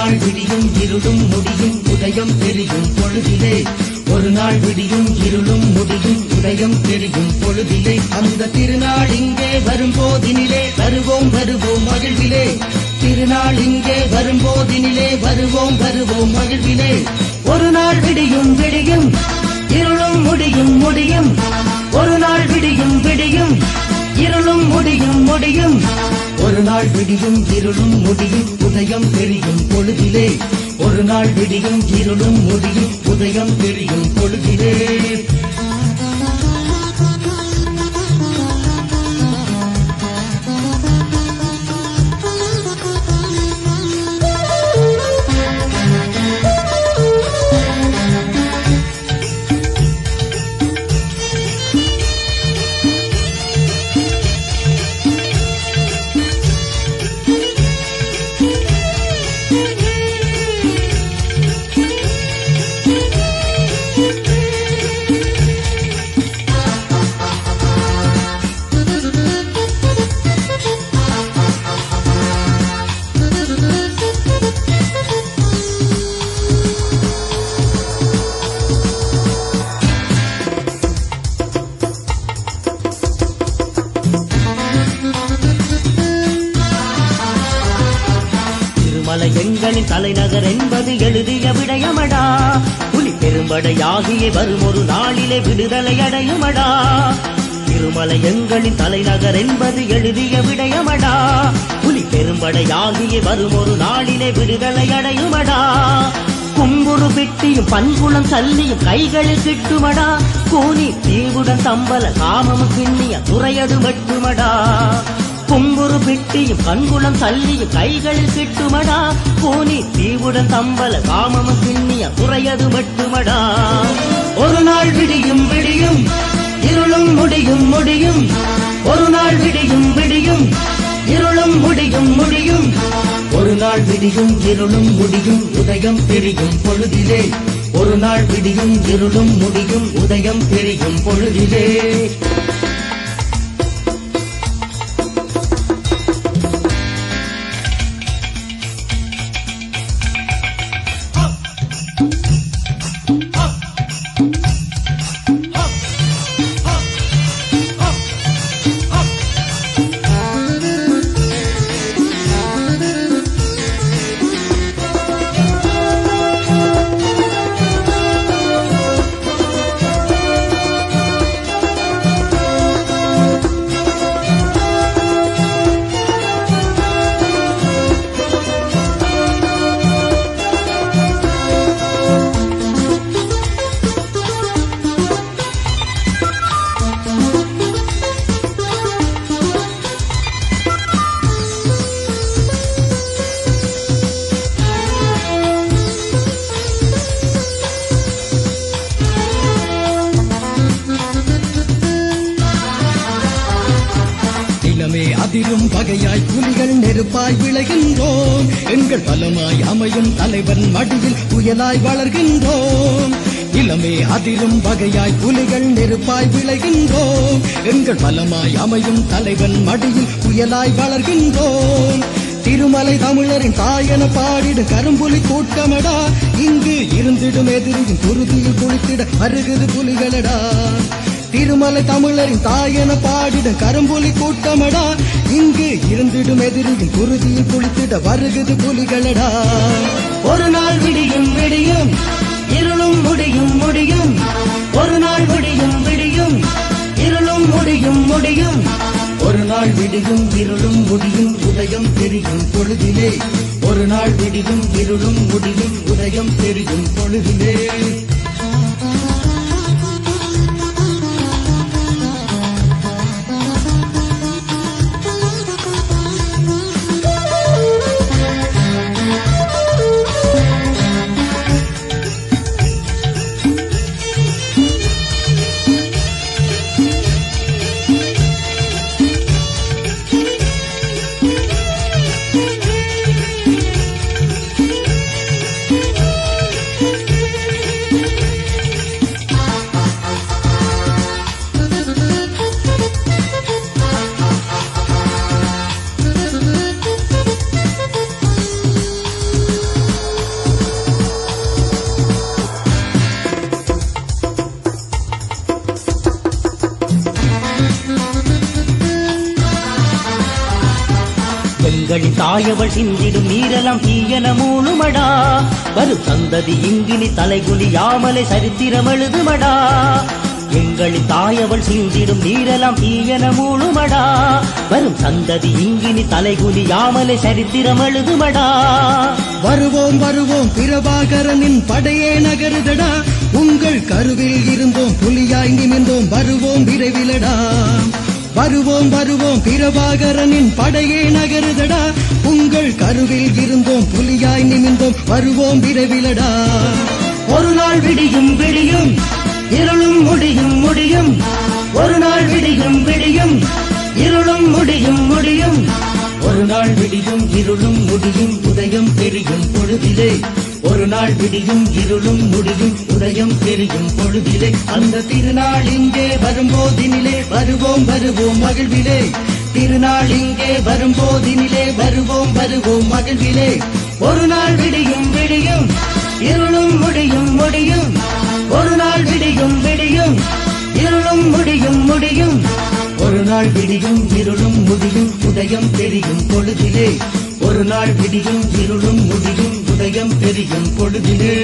நாள் விடியும் இருளும் முடியும் உதயம் தெரியும் பொழுதிலே ஒரு நாள் விடியும் இருளும் முடியும் உதயம் தெரியும் பொழுதிலே அந்த திருநாள் இங்கே வரும்போதினிலே வருவோம் வருவோம் மகிழ்விலே திருநாள் இங்கே வரும்போதினிலே வருவோம் வருவோம் மகிழ்விலே ஒரு நாள் விடியும் விடியும் இருளும் முடியும் முடியும் ஒரு நாள் விடியும் விடியும் இருளும் முடியும் முடியும் ஒரு நாள் விடியும் இருளும் முடியும் உதயம் தெரியும் பொழுதிலே ஒரு நாள் விடியும் இருளும் முடியும் உதயம் தெரியும் பொழுதிலே எங்களின் தலைநகர் என்பது எழுதிய விடயமடா புலி பெரும்படையாகியே வரும் ஒரு நாளிலே விடுதலை அடையுமடா திருமலை எங்களின் தலைநகர் என்பது எழுதிய விடயமடா புலி பெரும்படையாகியே வரும் ஒரு நாளிலே விடுதலை அடையுமடா கும்புரு பிட்டியும் பண்புளம் சல்லியும் கைகளில் கிட்டுமடா கூனி தீவுடன் தம்பல காமமும் கிண்ணிய துறையடு வெட்டுமடா கும்புரு பிட்டியும் கண்குளம் சல்லியும் கைகளில் கிட்டுமடா கூனி தீவுடன் தம்பல காமமும் கிண்ணிய துறையது வெட்டுமடா ஒரு நாள் விடியும் விடியும் இருளும் முடியும் முடியும் ஒரு நாள் விடியும் விடியும் இருளும் முடியும் முடியும் ஒரு நாள் விடியும் இருளும் முடியும் உதயம் தெரியும் பொழுதிலே ஒரு நாள் விடியும் இருளும் முடியும் உதயம் தெரியும் பொழுதிலே அதிரும் பகையாய் புலிகள் நெருப்பாய் விளைகின்றோம் எங்கள் பலமாய் அமையும் தலைவன் மடியில் புயலாய் வளர்கின்றோம் இளமே அதிரும் பகையாய் புலிகள் நெருப்பாய் விளைகின்றோம் எங்கள் பலமாய் அமையும் தலைவன் மடியில் புயலாய் வளர்கின்றோம் திருமலை தமிழரின் தாயென பாடிடும் கரும்புலி கூட்டமடா இங்கு இருந்திடும் எதிரியின் குருதியில் குளித்திட அருகுது புலிகளடா திருமலை தமிழரின் தாயென பாடிடும் கரும்புலி கூட்டமடா இங்கு இருந்திடும் எதிரியின் குருதியில் குளித்திட வருகுது புலிகளடா ஒரு நாள் விடியும் விடியும் இருளும் முடியும் முடியும் ஒரு நாள் விடியும் விடியும் இருளும் முடியும் முடியும் ஒரு நாள் விடியும் இருளும் முடியும் உதயம் தெரியும் பொழுதிலே ஒரு நாள் விடியும் இருளும் முடியும் உதயம் தெரியும் பொழுதிலே தாயவள் சிந்திடும் நீரெல்லாம் தீயன மூழுமடா வரும் சந்ததி இங்கினி தலைகுனியாமலே சரித்திரம் எழுதுமடா எங்களின் தாயவள் சிந்திடும் நீரெல்லாம் தீயன மூழுமடா வரும் சந்ததி இங்கினி தலைகுனியாமலே சரித்திரம் எழுதுமடா வருவோம் வருவோம் பிரபாகரனின் படையே நகருதடா உங்கள் கருவில் இருந்தோம் புலியாய் நிமிர்ந்தோம் வருவோம் விரைவிலடா வருவோம் வருவோம் பிரபாகரனின் படையே நகருதடா உங்கள் கருவில் இருந்தோம் புலியாய் நிமிர்ந்தோம் வருவோம் விரைவிலடா ஒரு நாள் விடியும் விடியும் இருளும் முடியும் முடியும் ஒரு நாள் விடியும் விடியும் இருளும் முடியும் முடியும் ஒரு நாள் விடியும் இருளும் முடியும் உதயம் தெரியும் பொழுதிலே ஒரு நாள் விடியும் இருளும் முடியும் உதயம் தெரியும் பொழுதிலே அந்த திருநாள் இங்கே வரும்போதினிலே வருவோம் வருவோம் மகிழ்விலே திருநாள் இங்கே வரும்போதினிலே வருவோம் வருவோம் மகிழ்விலே ஒரு நாள் விடியும் விடியும் இருளும் முடியும் முடியும் ஒரு நாள் விடியும் விடியும் இருளும் முடியும் முடியும் ஒரு நாள் விடியும் இருளும் முடியும் உதயம் தெரியும் பொழுதிலே ஒரு நாள் விடியும் இருளும் முடியும் உதயம் தெரியும் பொழுதிலே